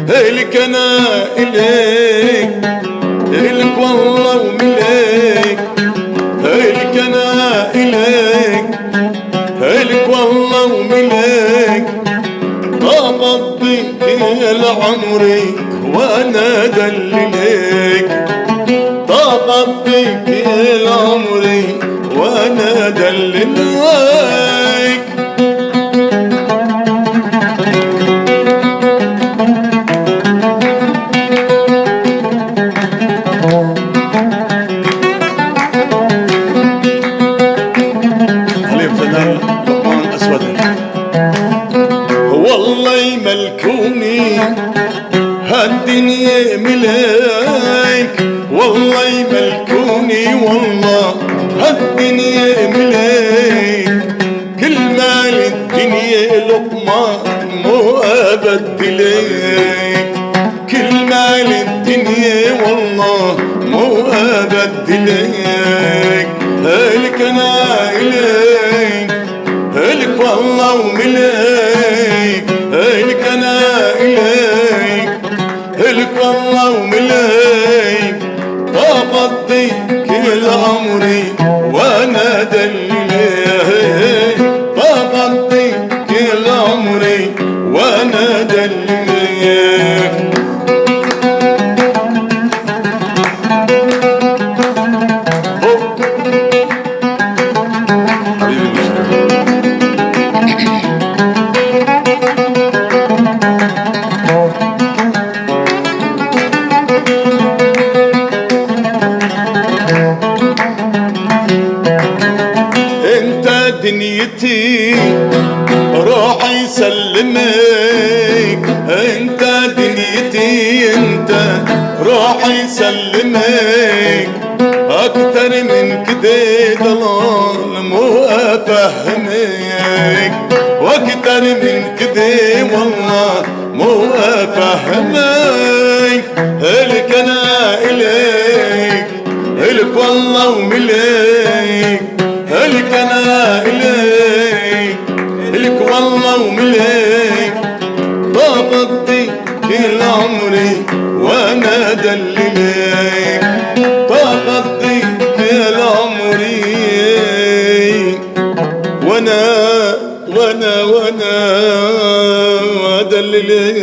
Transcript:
هيلك انا اليك، هيلك والله ومليك، هيلك انا اليك، هيلك والله ومليك. طاقضي كل عمري وانا دلليك، طاقضي كل عمري وانا دلليك. والله يملكوني هالدنيا ملاك، والله يملكوني والله هالدنيا ملاك. كل مال الدنيا لقمة مو أبدلك، كل مال الدنيا والله مو أبدلك. هلك أنا إليك، هلك والله ومليك، هلك أنا إليك، هلك والله ومليك. طاقضي كل عمري وأنا دلليك، طاقضي كل عمري وأنا دلليك. دنيتي روحي سلمك، انت دنيتي انت روحي سلمك. اكتر من كده ضلال مو افهمك، واكتر من كده والله مو افهمك. هلك انا اليك، هلك والله ومليك، هلك انا اليك، هلك والله ومليك. طاقضي كل عمري وانا دلليك، طاقضي كل عمري وانا ودلليك.